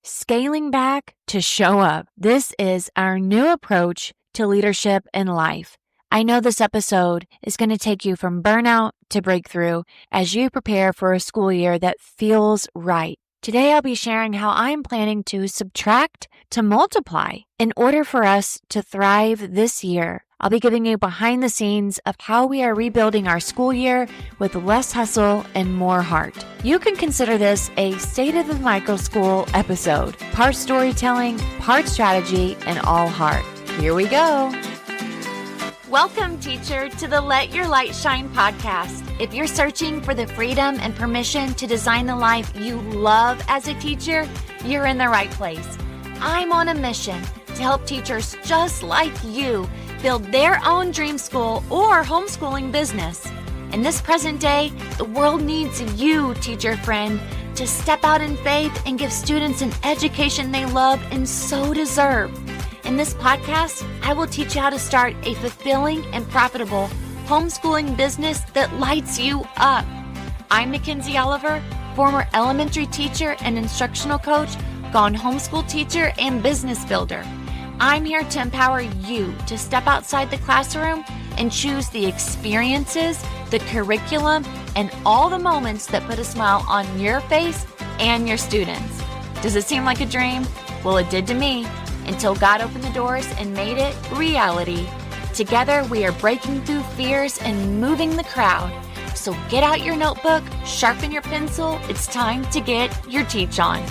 Scaling back to show up. This is our new approach to leadership in life. I know this episode is going to take you from burnout to breakthrough as you prepare for a school year that feels right. Today, I'll be sharing how I'm planning to subtract to multiply in order for us to thrive this year. I'll be giving you behind the scenes of how we are rebuilding our school year with less hustle and more heart. You can consider this a State of the Microschool episode. Part storytelling, part strategy, and all heart. Here we go. Welcome, teacher, to the Let Your Light Shine podcast. If you're searching for the freedom and permission to design the life you love as a teacher, you're in the right place. I'm on a mission to help teachers just like you build their own dream school or homeschooling business. In this present day, the world needs you, teacher friend, to step out in faith and give students an education they love and so deserve. In this podcast, I will teach you how to start a fulfilling and profitable homeschooling business that lights you up. I'm Mackenzie Oliver, former elementary teacher and instructional coach, gone homeschool teacher and business builder. I'm here to empower you to step outside the classroom and choose the experiences, the curriculum, and all the moments that put a smile on your face and your students. Does it seem like a dream? Well, it did to me, until God opened the doors and made it reality. Together, we are breaking through fears and moving the crowd. So get out your notebook, sharpen your pencil. It's time to get your teach on.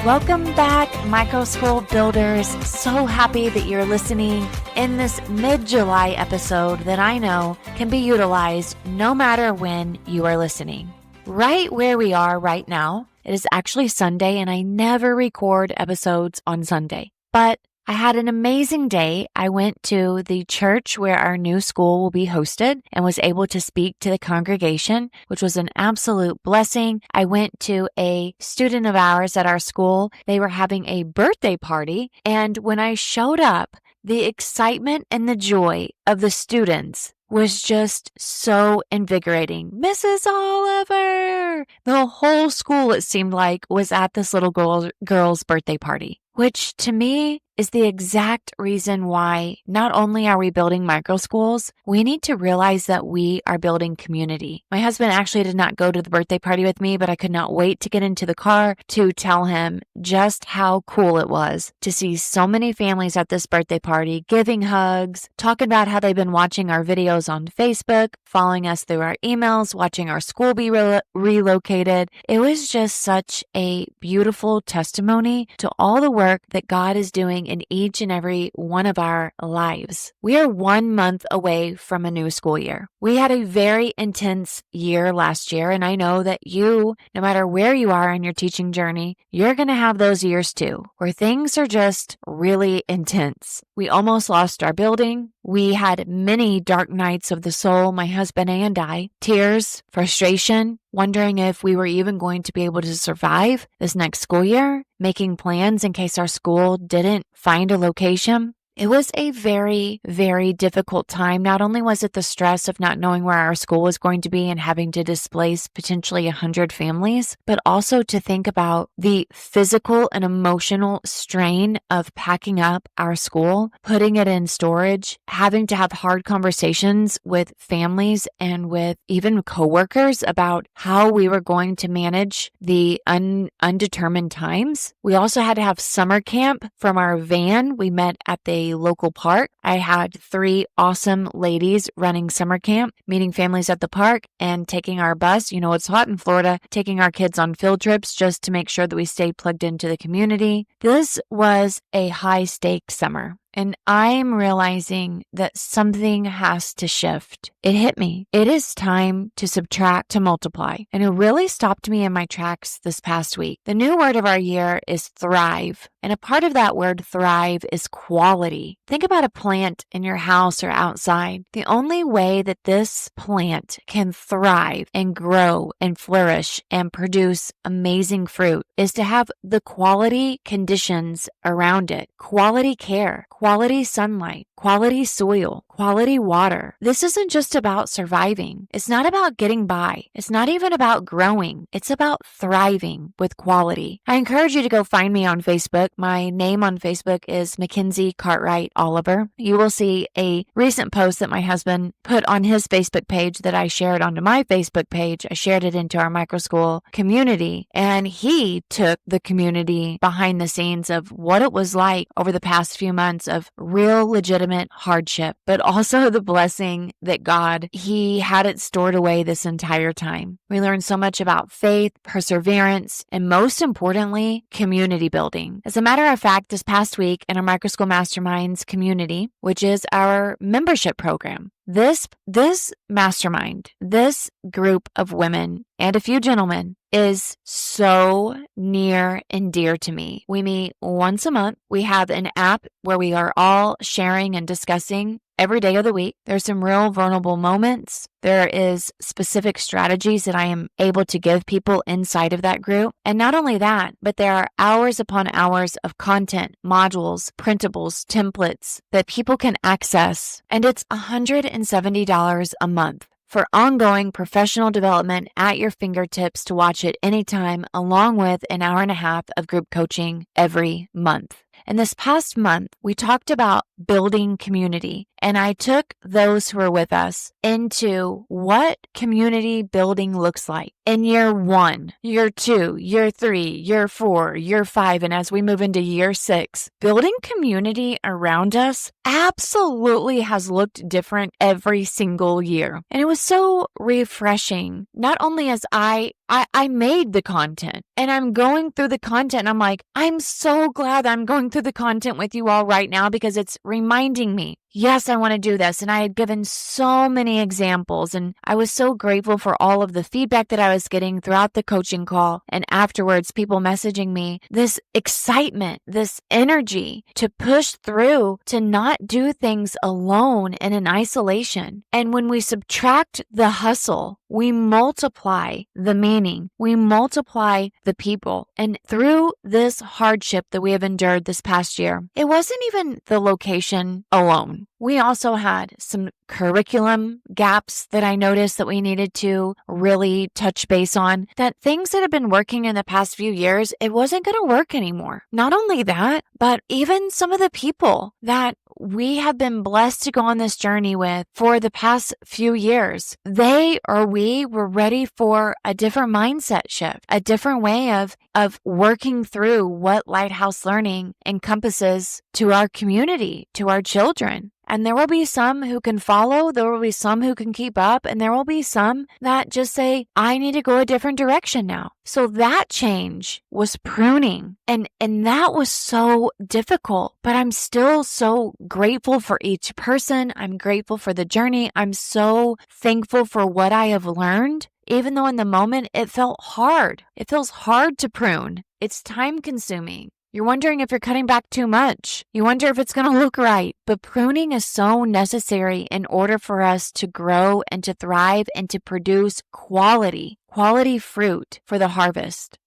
Welcome back, Microschool builders. So happy that you're listening in this mid-July episode that I know can be utilized no matter when you are listening. Right where we are right now, it is actually Sunday, and I never record episodes on Sunday. But I had an amazing day. I went to the church where our new school will be hosted and was able to speak to the congregation, which was an absolute blessing. I went to a student of ours at our school. They were having a birthday party, and when I showed up, the excitement and the joy of the students was just so invigorating. Mrs. Oliver! The whole school, it seemed like, was at this little girl's birthday party, which to me is the exact reason why not only are we building microschools, we need to realize that we are building community. My husband actually did not go to the birthday party with me, but I could not wait to get into the car to tell him just how cool it was to see so many families at this birthday party, giving hugs, talking about how they've been watching our videos on Facebook, following us through our emails, watching our school be relocated. It was just such a beautiful testimony to all the work that God is doing in each and every one of our lives. We are 1 month away from a new school year. We had a very intense year last year, and I know that you, no matter where you are in your teaching journey, you're going to have those years too, where things are just really intense. We almost lost our building. We had many dark nights of the soul, my husband and I, tears, frustration, wondering if we were even going to be able to survive this next school year, making plans in case our school didn't find a location. It was a very, very difficult time. Not only was it the stress of not knowing where our school was going to be and having to displace potentially 100 families, but also to think about the physical and emotional strain of packing up our school, putting it in storage, having to have hard conversations with families and with even coworkers about how we were going to manage the undetermined times. We also had to have summer camp from our van. We met at the local park. I had 3 awesome ladies running summer camp, meeting families at the park and taking our bus. You know, it's hot in Florida, taking our kids on field trips just to make sure that we stayed plugged into the community. This was a high stakes summer. And I'm realizing that something has to shift. It hit me. It is time to subtract to multiply. And it really stopped me in my tracks this past week. The new word of our year is thrive. And a part of that word thrive is quality. Think about a plant in your house or outside. The only way that this plant can thrive and grow and flourish and produce amazing fruit is to have the quality conditions around it, quality care, quality sunlight, quality soil, quality water. This isn't just about surviving. It's not about getting by. It's not even about growing. It's about thriving with quality. I encourage you to go find me on Facebook. My name on Facebook is Mackenzie Cartwright Oliver. You will see a recent post that my husband put on his Facebook page that I shared onto my Facebook page. I shared it into our Microschool community, and he took the community behind the scenes of what it was like over the past few months of real legitimate hardship, but also the blessing that God, he had it stored away this entire time. We learned so much about faith, perseverance, and most importantly, community building. As a matter of fact, this past week in our Microschool Masterminds community, which is our membership program, this mastermind, this group of women and a few gentlemen is so near and dear to me. We meet once a month. We have an app where we are all sharing and discussing every day of the week. There's some real vulnerable moments. There is specific strategies that I am able to give people inside of that group. And not only that, but there are hours upon hours of content, modules, printables, templates that people can access. And it's $170 a month for ongoing professional development at your fingertips to watch it anytime, along with an hour and a half of group coaching every month. And this past month, we talked about building community, and I took those who were with us into what community building looks like in year 1, year 2, year 3, year 4, year 5, and as we move into year 6. Building community around us absolutely has looked different every single year. And it was so refreshing, not only as I made the content and I'm going through the content. And I'm like, I'm so glad I'm going through the content with you all right now because it's reminding me, yes, I want to do this. And I had given so many examples, and I was so grateful for all of the feedback that I was getting throughout the coaching call. And afterwards, people messaging me this excitement, this energy to push through, to not do things alone and in isolation. And when we subtract the hustle, we multiply the meaning, we multiply the people. And through this hardship that we have endured this past year, it wasn't even the location alone. We also had some curriculum gaps that I noticed that we needed to really touch base on, that things that have been working in the past few years, it wasn't going to work anymore. Not only that, but even some of the people that we have been blessed to go on this journey with for the past few years, they or we were ready for a different mindset shift, a different way of working through what Lighthouse Learning encompasses to our community, to our children. And there will be some who can follow, there will be some who can keep up, and there will be some that just say, I need to go a different direction now. So that change was pruning, and that was so difficult, but I'm still so grateful for each person. I'm grateful for the journey. I'm so thankful for what I have learned. Even though in the moment it felt hard. It feels hard to prune. It's time consuming. You're wondering if you're cutting back too much. You wonder if it's going to look right. But pruning is so necessary in order for us to grow and to thrive and to produce quality fruit for the harvest.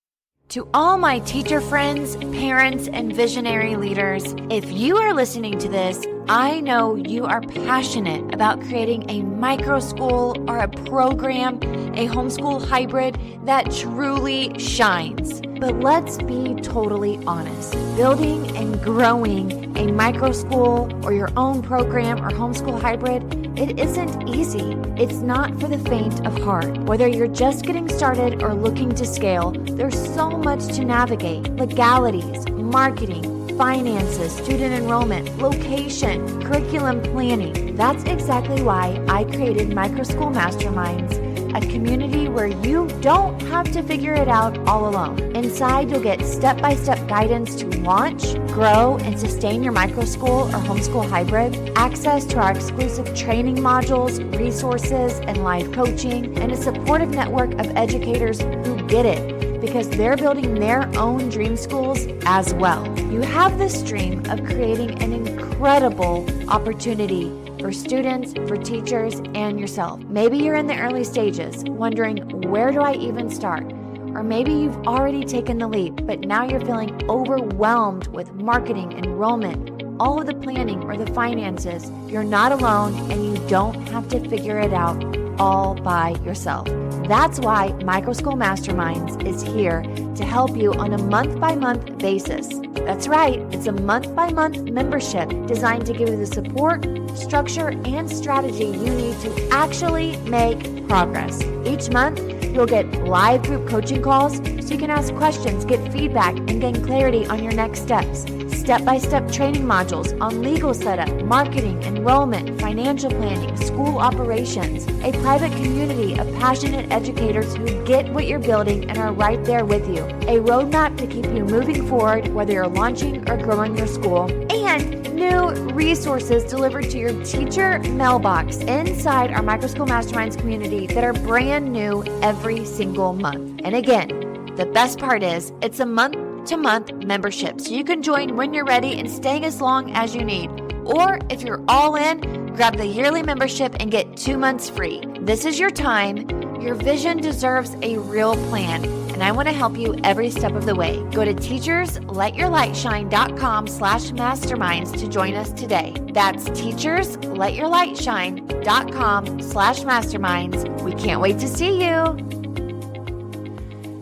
To all my teacher friends, parents, and visionary leaders, if you are listening to this, I know you are passionate about creating a microschool or a program, a homeschool hybrid that truly shines. But let's be totally honest. Building and growing a microschool or your own program or homeschool hybrid, it isn't easy. It's not for the faint of heart. Whether you're just getting started or looking to scale, there's so much to navigate. Legalities, marketing, finances, student enrollment, location, curriculum planning. That's exactly why I created Microschool Masterminds, a community where you don't have to figure it out all alone. Inside, you'll get step-by-step guidance to launch, grow, and sustain your microschool or homeschool hybrid, access to our exclusive training modules, resources, and live coaching, and a supportive network of educators who get it, because they're building their own dream schools as well. You have this dream of creating an incredible opportunity for students, for teachers, and yourself. Maybe you're in the early stages, wondering, where do I even start? Or maybe you've already taken the leap, but now you're feeling overwhelmed with marketing, enrollment, all of the planning or the finances. You're not alone, and you don't have to figure it out all by yourself. That's why Microschool Masterminds is here to help you on a month-by-month basis. That's right, it's a month-by-month membership designed to give you the support, structure, and strategy you need to actually make progress. Each month, you'll get live group coaching calls so you can ask questions, get feedback, and gain clarity on your next steps. Step-by-step training modules on legal setup, marketing, enrollment, financial planning, school operations, a private community of passionate educators who get what you're building and are right there with you, a roadmap to keep you moving forward whether you're launching or growing your school, and new resources delivered to your teacher mailbox inside our Microschool Masterminds community that are brand new every single month. And again, the best part is it's a month-to-month membership, so you can join when you're ready and stay as long as you need. Or if you're all in, grab the yearly membership and get 2 months free. This is your time. Your vision deserves a real plan, and I want to help you every step of the way. Go to teachersletyourlightshine.com/masterminds to join us today. That's teachersletyourlightshine.com/masterminds. We can't wait to see you.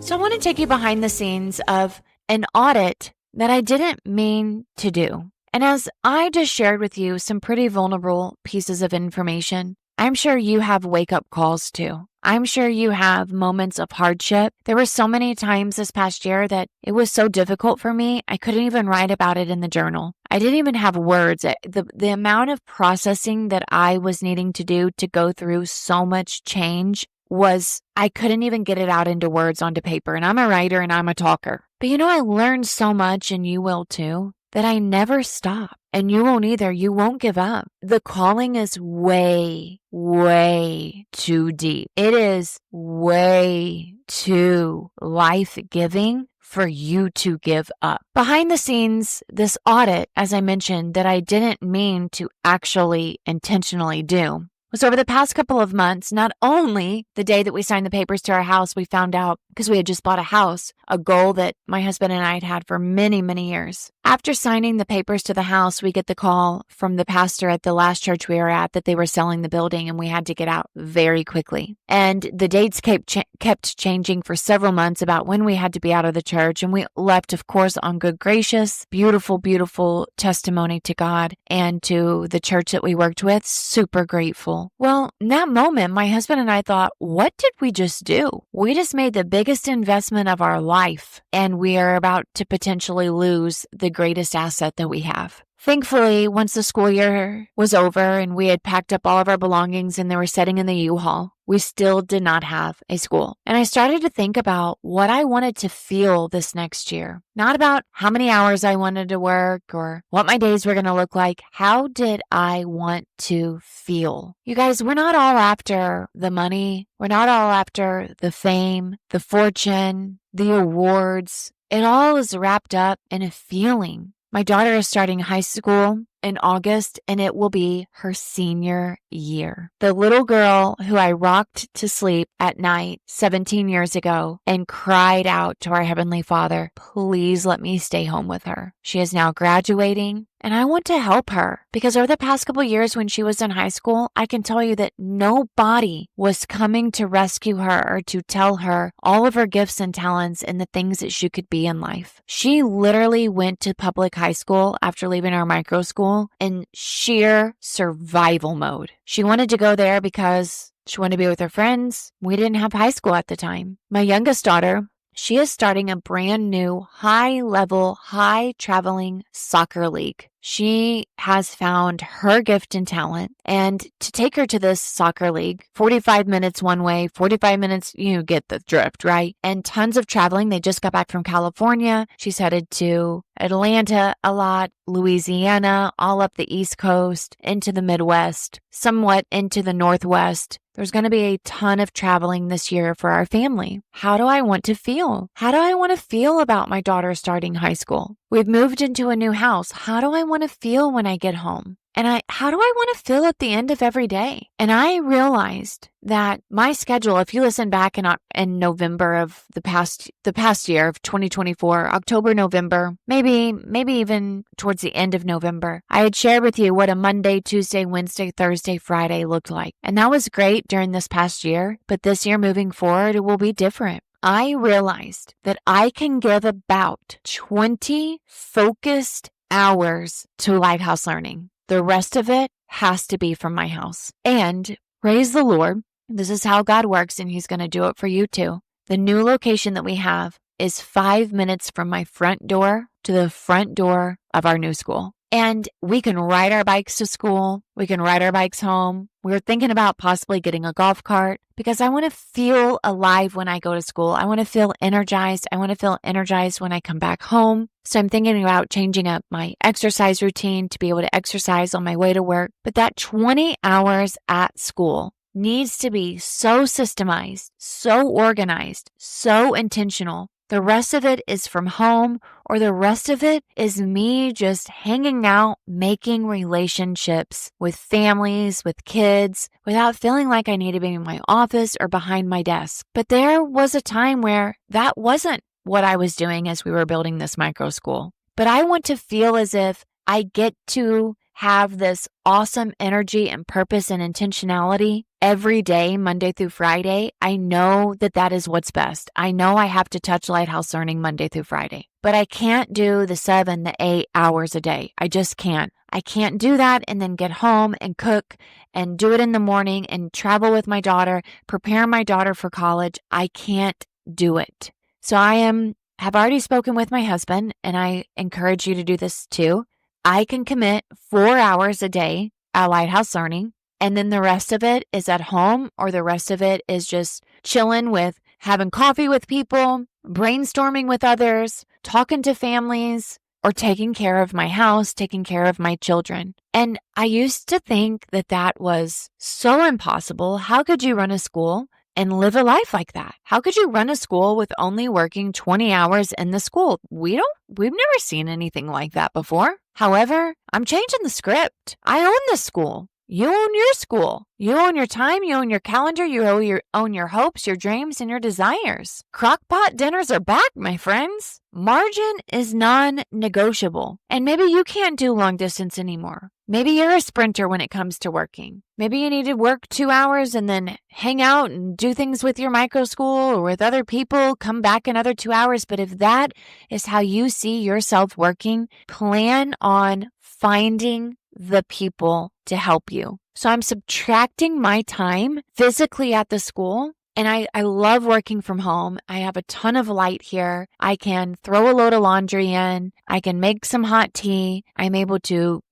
So I want to take you behind the scenes of an audit that I didn't mean to do. And as I just shared with you some pretty vulnerable pieces of information, I'm sure you have wake-up calls too. I'm sure you have moments of hardship. There were so many times this past year that it was so difficult for me, I couldn't even write about it in the journal. I didn't even have words. The amount of processing that I was needing to do to go through so much change was, I couldn't even get it out into words onto paper. And I'm a writer and I'm a talker. But I learned so much, and you will too, that I never stop. And you won't either. You won't give up. The calling is way, way too deep. It is way too life-giving for you to give up. Behind the scenes, this audit, as I mentioned, that I didn't mean to actually intentionally do, was over the past couple of months. Not only the day that we signed the papers to our house, we found out, because we had just bought a house, a goal that my husband and I had had for many, many years. After signing the papers to the house, we get the call from the pastor at the last church we were at that they were selling the building and we had to get out very quickly. And the dates kept changing for several months about when we had to be out of the church. And we left, of course, on good gracious, beautiful, beautiful testimony to God and to the church that we worked with. Super grateful. Well, in that moment, my husband and I thought, what did we just do? We just made the biggest investment of our life, and we are about to potentially lose the greatest asset that we have. Thankfully, once the school year was over and we had packed up all of our belongings and they were sitting in the U-Haul, we still did not have a school. And I started to think about what I wanted to feel this next year. Not about how many hours I wanted to work or what my days were going to look like. How did I want to feel? You guys, we're not all after the money. We're not all after the fame, the fortune, the awards. It all is wrapped up in a feeling. My daughter is starting high school in August, and it will be her senior year. The little girl who I rocked to sleep at night 17 years ago and cried out to our Heavenly Father, please let me stay home with her. She is now graduating, and I want to help her because over the past couple of years when she was in high school, I can tell you that nobody was coming to rescue her or to tell her all of her gifts and talents and the things that she could be in life. She literally went to public high school after leaving our Microschool in sheer survival mode. She wanted to go there because she wanted to be with her friends. We didn't have high school at the time. My youngest daughter, she is starting a brand new high-level, high-traveling soccer league. She has found her gift and talent, and to take her to this soccer league, 45 minutes one way, 45 minutes, you get the drift, right? And tons of traveling. They just got back from California. She's headed to Atlanta a lot, Louisiana, all up the East Coast, into the Midwest, somewhat into the Northwest. There's going to be a ton of traveling this year for our family. How do I want to feel? How do I want to feel about my daughter starting high school? We've moved into a new house. How do I want to feel when I get home? how do I want to feel at the end of every day? And I realized that my schedule, if you listen back in November of the past year of 2024, October, November, maybe even towards the end of November, I had shared with you what a Monday, Tuesday, Wednesday, Thursday, Friday looked like. And that was great during this past year, but this year moving forward, it will be different. I realized that I can give about 20 focused hours to Lighthouse Learning. The rest of it has to be from my house. And praise the Lord, this is how God works, and He's going to do it for you too. The new location that we have is 5 minutes from my front door to the front door of our new school. And we can ride our bikes to school. We can ride our bikes home. We're thinking about possibly getting a golf cart because I want to feel alive when I go to school. I want to feel energized. I want to feel energized when I come back home. So I'm thinking about changing up my exercise routine to be able to exercise on my way to work. But that 20 hours at school needs to be so systemized, so organized, so intentional. The rest of it is from home, or the rest of it is me just hanging out, making relationships with families, with kids, without feeling like I need to be in my office or behind my desk. But there was a time where that wasn't what I was doing as we were building this micro school. But I want to feel as if I get to have this awesome energy and purpose and intentionality every day, Monday through Friday. I know that that is what's best. I know I have to touch Lighthouse Learning Monday through Friday, but I can't do the 7 to 8 hours a day. I just can't. I can't do that and then get home and cook and do it in the morning and travel with my daughter, prepare my daughter for college. I can't do it. So have already spoken with my husband, and I encourage you to do this too. I can commit 4 hours a day at Lighthouse Learning, and then the rest of it is at home, or the rest of it is just chilling with having coffee with people, brainstorming with others, talking to families, or taking care of my house, taking care of my children. And I used to think that that was so impossible. How could you run a school and live a life like that? How could you run a school with only working 20 hours in the school? We've never seen anything like that before. However, I'm changing the script. I own this school. You own your school. You own your time. You own your calendar. You own your hopes, your dreams, and your desires. Crockpot dinners are back, my friends. Margin is non-negotiable. And maybe you can't do long distance anymore. Maybe you're a sprinter when it comes to working. Maybe you need to work 2 hours and then hang out and do things with your micro school or with other people, come back another 2 hours. But if that is how you see yourself working, plan on finding the people to help you. So I'm subtracting my time physically at the school, and I love working from home. I have a ton of light here. I can throw a load of laundry in. I can make some hot tea. I'm able to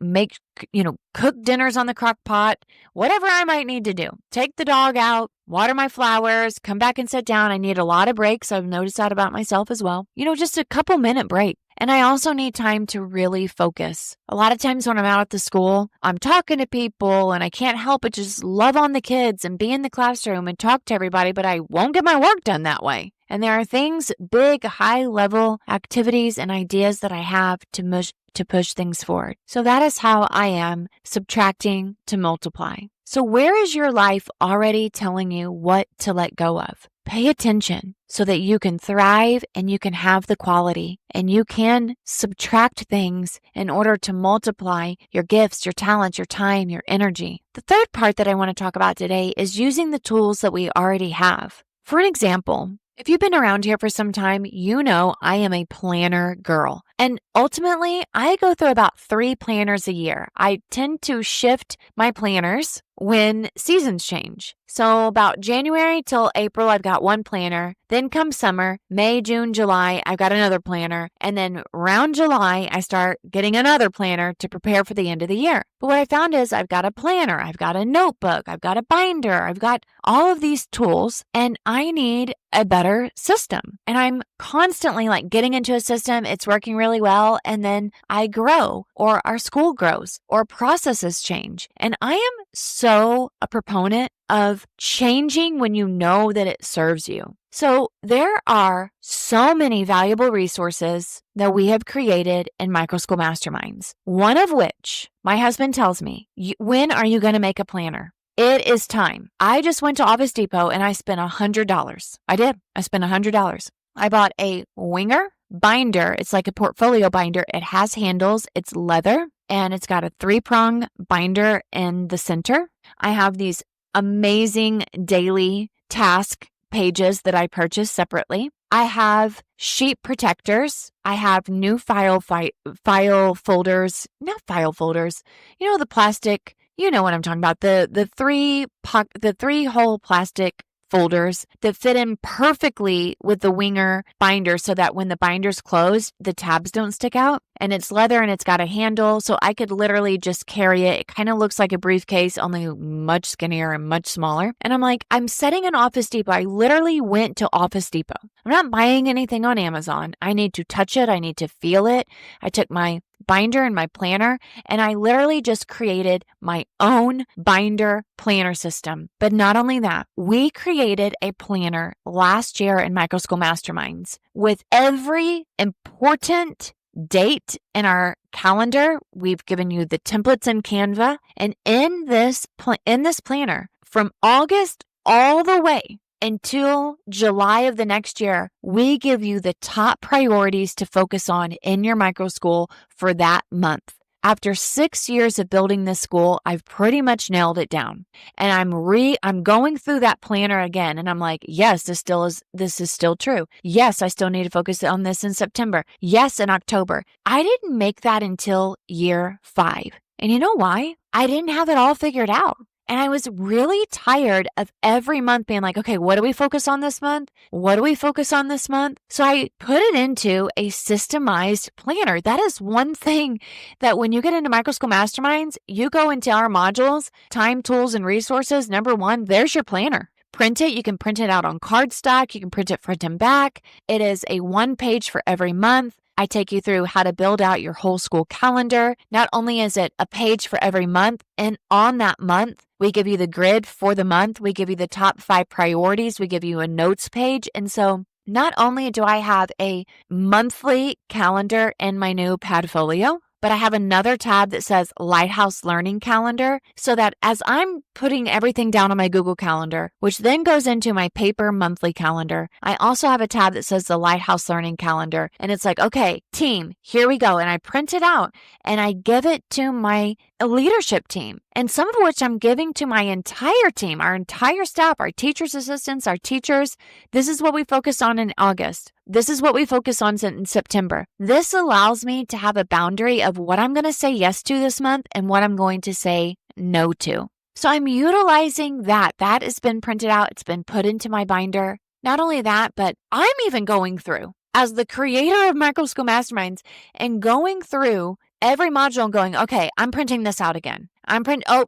cook dinners on the crock pot, whatever I might need to do. Take the dog out, water my flowers, come back and sit down. I need a lot of breaks. I've noticed that about myself as well. Just a couple minute break. And I also need time to really focus. A lot of times when I'm out at the school, I'm talking to people and I can't help but just love on the kids and be in the classroom and talk to everybody, but I won't get my work done that way. And there are things, big, high-level activities and ideas that I have to push things forward. So that is how I am subtracting to multiply. So where is your life already telling you what to let go of? Pay attention so that you can thrive and you can have the quality and you can subtract things in order to multiply your gifts, your talents, your time, your energy. The third part that I want to talk about today is using the tools that we already have. For an example, if you've been around here for some time, you know I am a planner girl. And ultimately, I go through about 3 planners a year. I tend to shift my planners when seasons change. So about January till April, I've got one planner. Then comes summer, May, June, July, I've got another planner. And then around July, I start getting another planner to prepare for the end of the year. But what I found is I've got a planner, I've got a notebook, I've got a binder, I've got all of these tools, and I need a better system. And I'm constantly getting into a system. It's working really well. And then I grow, or our school grows, or processes change. And I am so a proponent of changing when you know that it serves you. So there are so many valuable resources that we have created in Microschool Masterminds, one of which my husband tells me, when are you going to make a planner? It is time. I just went to Office Depot and I spent $100. I did. I spent $100. I bought a Winger binder. It's like a portfolio binder. It has handles. It's leather and it's got a 3-prong binder in the center. I have these amazing daily task pages that I purchased separately. I have sheet protectors. I have new file folders, not file folders. You know, the plastic, you know what I'm talking about. The three hole plastic folders that fit in perfectly with the Winger binder so that when the binder's closed, the tabs don't stick out. And it's leather and it's got a handle, so I could literally just carry it. It kind of looks like a briefcase, only much skinnier and much smaller. And I'm like, I'm setting an Office Depot. I literally went to Office Depot. I'm not buying anything on Amazon. I need to touch it. I need to feel it. I took my binder and my planner, and I literally just created my own binder planner system. But not only that, we created a planner last year in Microschool Masterminds with every important date in our calendar. We've given you the templates in Canva, and in this planner, from August all the way until July of the next year, we give you the top priorities to focus on in your Microschool for that month. After 6 years of building this school, I've pretty much nailed it down. And I'm going through that planner again, and I'm like, yes, this is still true. Yes, I still need to focus on this in September. Yes, in October. I didn't make that until year 5. And you know why? I didn't have it all figured out. And I was really tired of every month being like, okay, what do we focus on this month? What do we focus on this month? So I put it into a systemized planner. That is one thing that when you get into Microschool Masterminds, you go into our modules, time, tools, and resources. Number 1, there's your planner. Print it. You can print it out on cardstock. You can print it front and back. It is a 1 page for every month. I take you through how to build out your whole school calendar. Not only is it a page for every month, and on that month, we give you the grid for the month. We give you the top 5 priorities. We give you a notes page. And so not only do I have a monthly calendar in my new Padfolio, but I have another tab that says Lighthouse Learning Calendar, so that as I'm putting everything down on my Google Calendar, which then goes into my paper monthly calendar, I also have a tab that says the Lighthouse Learning Calendar. And it's like, okay, team, here we go. And I print it out and I give it to my leadership team, and some of which I'm giving to my entire team, our entire staff, our teachers' assistants, our teachers. This is what we focus on in August. This is what we focus on in September. This allows me to have a boundary of what I'm going to say yes to this month and what I'm going to say no to. So I'm utilizing that. That has been printed out. It's been put into my binder. Not only that, but I'm even going through, as the creator of Microschool Masterminds, and going through every module and going, okay, I'm printing this out again.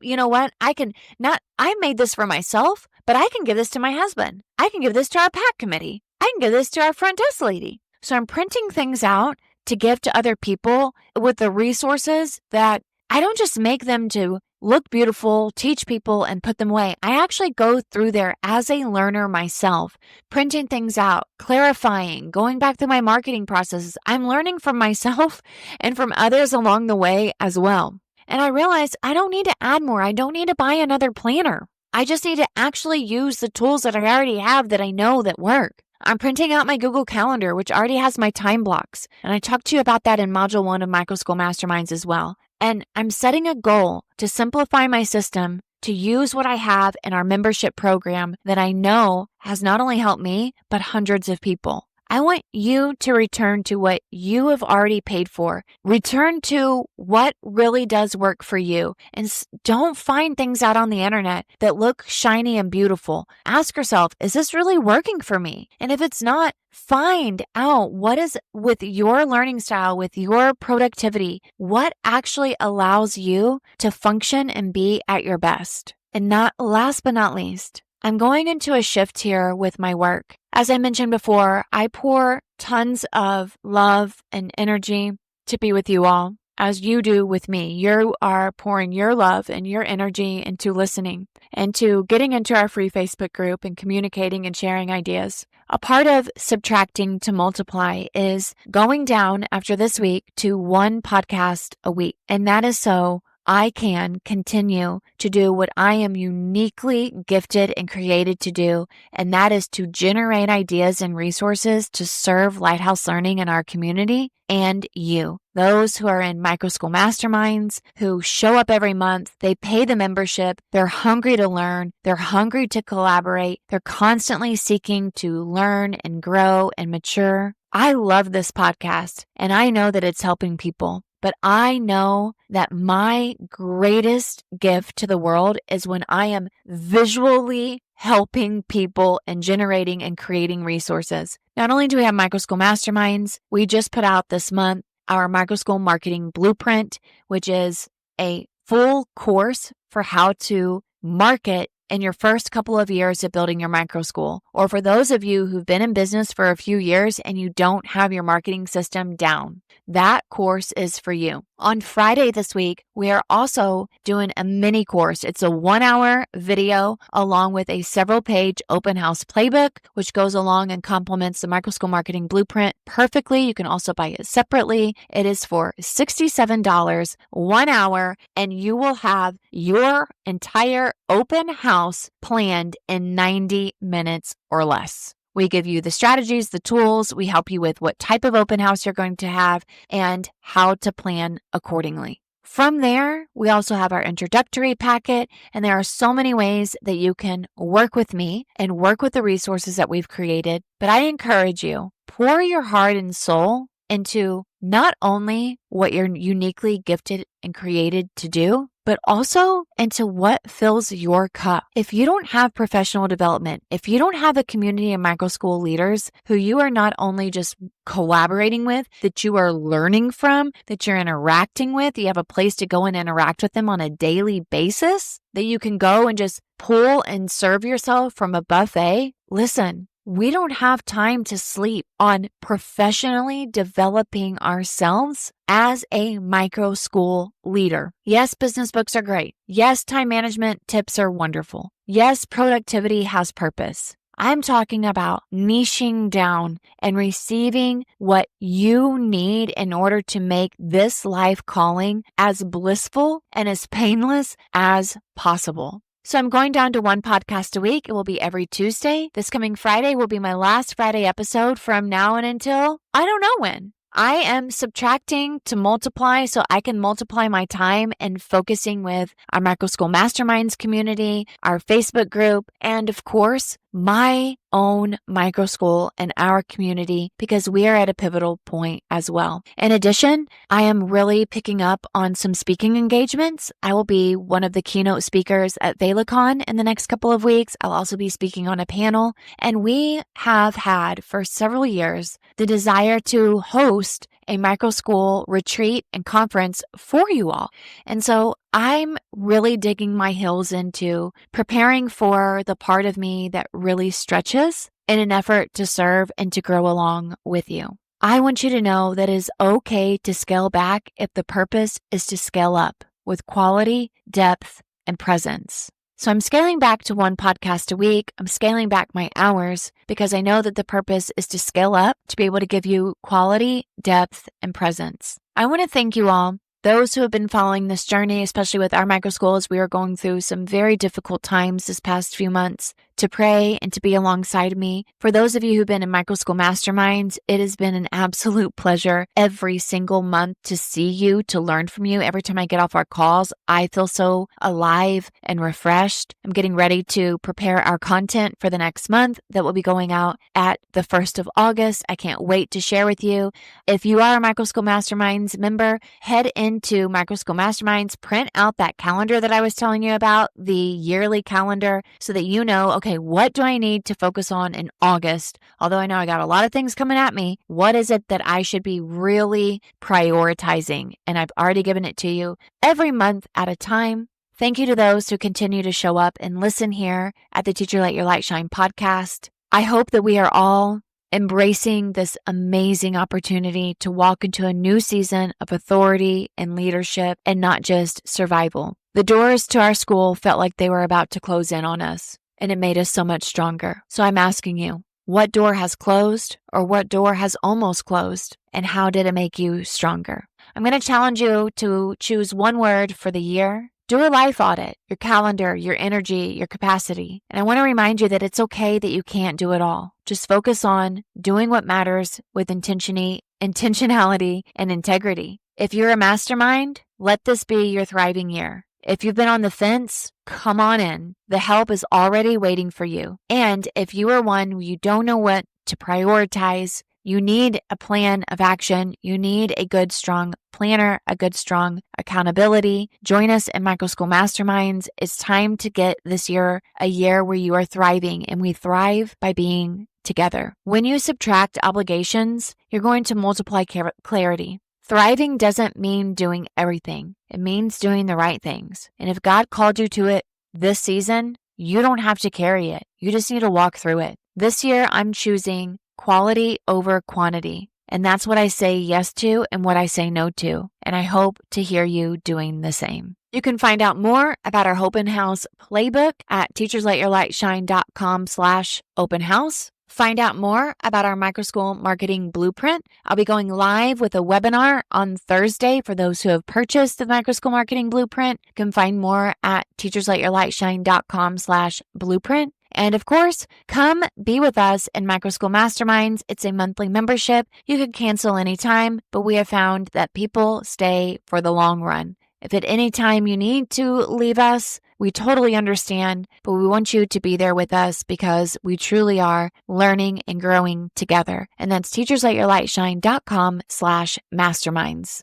You know what? I made this for myself, but I can give this to my husband. I can give this to our PAC committee. I can give this to our front desk lady. So I'm printing things out to give to other people with the resources that I don't just make them to look beautiful, teach people, and put them away. I actually go through there as a learner myself, printing things out, clarifying, going back through my marketing processes. I'm learning from myself and from others along the way as well. And I realized I don't need to add more. I don't need to buy another planner. I just need to actually use the tools that I already have that I know that work. I'm printing out my Google Calendar, which already has my time blocks. And I talked to you about that in Module 1 of Microschool Masterminds as well. And I'm setting a goal to simplify my system, to use what I have in our membership program that I know has not only helped me, but hundreds of people. I want you to return to what you have already paid for. Return to what really does work for you. And don't find things out on the internet that look shiny and beautiful. Ask yourself, is this really working for me? And if it's not, find out what is with your learning style, with your productivity, what actually allows you to function and be at your best. And last but not least, I'm going into a shift here with my work. As I mentioned before, I pour tons of love and energy to be with you all. as you do with me. You are pouring your love and your energy into listening and to getting into our free Facebook group and communicating and sharing ideas. A part of subtracting to multiply is going down after this week to one podcast a week. And that is so I can continue to do what I am uniquely gifted and created to do, and that is to generate ideas and resources to serve Lighthouse Learning in our community and you. Those who are in Microschool masterminds, who show up every month, they pay the membership, they're hungry to learn, they're hungry to collaborate, they're constantly seeking to learn and grow and mature. I love this podcast, and I know that it's helping people. But I know that my greatest gift to the world is when I am visually helping people and generating and creating resources. Not only do we have Microschool masterminds, we just put out this month our Microschool marketing blueprint, which is a full course for how to market in your first couple of years of building your Microschool. Or for those of you who've been in business for a few years and you don't have your marketing system down, that course is for you. On Friday this week, we are also doing a mini course. It's a 1-hour video along with a several-page open house playbook, which goes along and complements the Microschool marketing blueprint perfectly. You can also buy it separately. It is for $67, 1 hour, and you will have your entire open house planned in 90 minutes or less. We give you the strategies, the tools. We help you with what type of open house you're going to have and how to plan accordingly. From there, we also have our introductory packet, and there are so many ways that you can work with me and work with the resources that we've created. But I encourage you, pour your heart and soul into not only what you're uniquely gifted and created to do, but also into what fills your cup. If you don't have professional development, if you don't have a community of Microschool leaders who you are not only just collaborating with, that you are learning from, that you're interacting with, you have a place to go and interact with them on a daily basis, that you can go and just pull and serve yourself from a buffet, listen, we don't have time to sleep on professionally developing ourselves as a Microschool leader. Yes, business books are great. Yes, time management tips are wonderful. Yes, productivity has purpose. I'm talking about niching down and receiving what you need in order to make this life calling as blissful and as painless as possible. So I'm going down to one podcast a week. It will be every Tuesday. This coming Friday will be my last Friday episode from now and until I don't know when. I am subtracting to multiply so I can multiply my time and focusing with our Microschool Masterminds community, our Facebook group, and of course, my own Microschool and our community, because we are at a pivotal point as well. In addition, I am really picking up on some speaking engagements. I will be one of the keynote speakers at VelaCon in the next couple of weeks. I'll also be speaking on a panel, and we have had for several years the desire to host a Microschool retreat and conference for you all. And so I'm really digging my heels into preparing for the part of me that really stretches in an effort to serve and to grow along with you. I want you to know that it is okay to scale back if the purpose is to scale up with quality, depth, and presence. So I'm scaling back to one podcast a week. I'm scaling back my hours because I know that the purpose is to scale up to be able to give you quality, depth, and presence. I want to thank you all, those who have been following this journey, especially with our Microschool as we are going through some very difficult times this past few months, to pray and to be alongside me. For those of you who've been in Microschool Masterminds, it has been an absolute pleasure every single month to see you, to learn from you. Every time I get off our calls, I feel so alive and refreshed. I'm getting ready to prepare our content for the next month that will be going out at the 1st of August. I can't wait to share with you. If you are a Microschool Masterminds member, head into Microschool Masterminds, print out that calendar that I was telling you about, the yearly calendar, so that you know, okay, what do I need to focus on in August? Although I know I got a lot of things coming at me, what is it that I should be really prioritizing? And I've already given it to you every month at a time. Thank you to those who continue to show up and listen here at the Teacher Let Your Light Shine podcast. I hope that we are all embracing this amazing opportunity to walk into a new season of authority and leadership and not just survival. The doors to our school felt like they were about to close in on us, and it made us so much stronger. So I'm asking you, what door has closed or what door has almost closed, and how did it make you stronger? I'm going to challenge you to choose one word for the year. Do a life audit, your calendar, your energy, your capacity. And I want to remind you that it's okay that you can't do it all. Just focus on doing what matters with intentionality, and integrity. If you're a mastermind, let this be your thriving year. If you've been on the fence, come on in. The help is already waiting for you. And if you are one who you don't know what to prioritize, you need a plan of action. You need a good, strong planner, a good, strong accountability. Join us in Microschool Masterminds. It's time to get this year a year where you are thriving, and we thrive by being together. When you subtract obligations, you're going to multiply clarity. Thriving doesn't mean doing everything. It means doing the right things. And if God called you to it this season, you don't have to carry it. You just need to walk through it. This year, I'm choosing quality over quantity. And that's what I say yes to and what I say no to. And I hope to hear you doing the same. You can find out more about our open house playbook at teachersletyourlightshine.com/open house. Find out more about our Microschool Marketing Blueprint. I'll be going live with a webinar on Thursday for those who have purchased the Microschool Marketing Blueprint. You can find more at teachersletyourlightshine.com/blueprint. And of course, come be with us in Microschool Masterminds. It's a monthly membership. You can cancel anytime, but we have found that people stay for the long run. If at any time you need to leave us, we totally understand, but we want you to be there with us because we truly are learning and growing together. And that's teachersletyourlightshine.com/masterminds.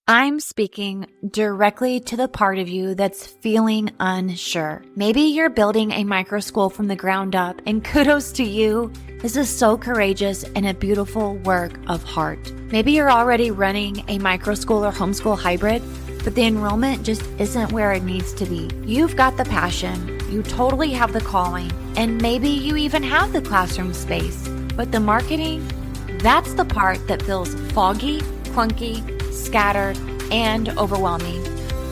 I'm speaking directly to the part of you that's feeling unsure. Maybe you're building a microschool from the ground up, and kudos to you. This is so courageous and a beautiful work of heart. Maybe you're already running a microschool or homeschool hybrid, but the enrollment just isn't where it needs to be. You've got the passion, you totally have the calling, and maybe you even have the classroom space. But the marketing, that's the part that feels foggy, clunky, scattered, and overwhelming.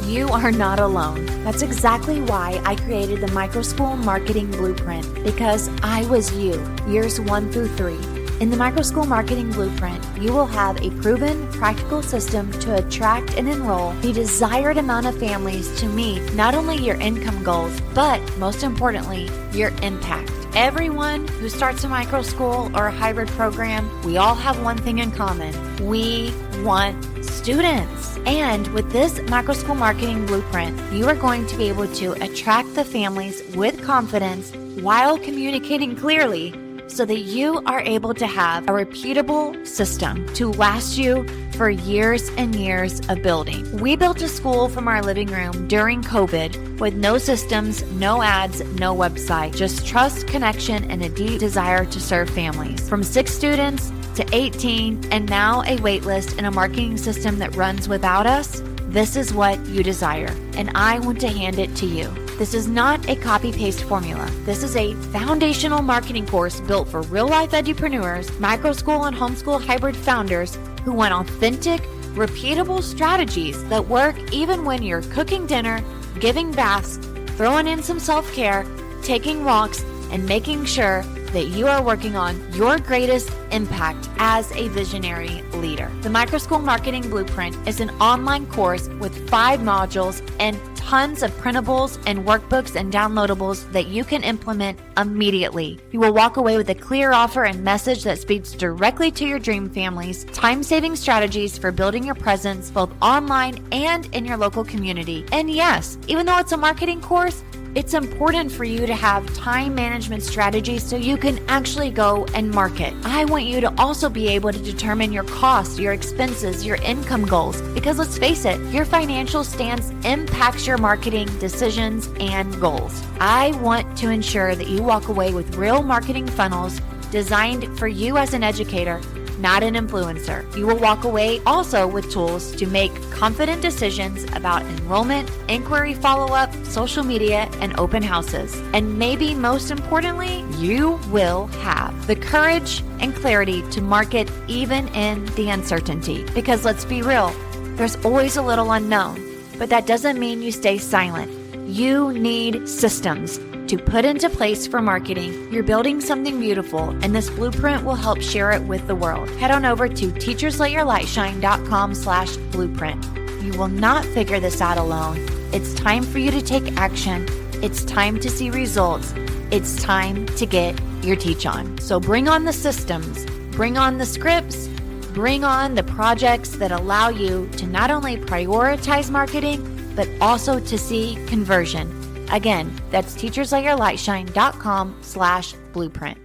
You are not alone. That's exactly why I created the Microschool Marketing Blueprint, because I was you, years 1 through 3. In the Microschool Marketing Blueprint, you will have a proven, practical system to attract and enroll the desired amount of families to meet not only your income goals, but most importantly, your impact. Everyone who starts a microschool or a hybrid program, we all have one thing in common. We want students. And with this Microschool Marketing Blueprint, you are going to be able to attract the families with confidence while communicating clearly, so that you are able to have a repeatable system to last you for years and years of building. We built a school from our living room during COVID with no systems, no ads, no website, just trust, connection, and a deep desire to serve families. From 6 students to 18, and now a wait list and a marketing system that runs without us. This is what you desire, and I want to hand it to you. This is not a copy-paste formula. This is a foundational marketing course built for real-life edupreneurs, microschool and homeschool hybrid founders who want authentic, repeatable strategies that work even when you're cooking dinner, giving baths, throwing in some self-care, taking walks, and making sure that you are working on your greatest impact as a visionary leader. The Microschool Marketing Blueprint is an online course with 5 modules and tons of printables and workbooks and downloadables that you can implement immediately. You will walk away with a clear offer and message that speaks directly to your dream families, time-saving strategies for building your presence both online and in your local community. And yes, even though it's a marketing course, it's important for you to have time management strategies so you can actually go and market. I want you to also be able to determine your costs, your expenses, your income goals, because let's face it, your financial stance impacts your marketing decisions and goals. I want to ensure that you walk away with real marketing funnels designed for you as an educator, not an influencer. You will walk away also with tools to make confident decisions about enrollment, inquiry follow-up, social media, and open houses. And maybe most importantly, you will have the courage and clarity to market even in the uncertainty. Because let's be real, there's always a little unknown, but that doesn't mean you stay silent. You need systems to put into place for marketing. You're building something beautiful, and this blueprint will help share it with the world. Head on over to teachersletyourlightshine.com/blueprint. You will not figure this out alone. It's time for you to take action. It's time to see results. It's time to get your teach on. So bring on the systems, bring on the scripts, bring on the projects that allow you to not only prioritize marketing, but also to see conversion. Again, that's teachersletyourlightshine.com/blueprint.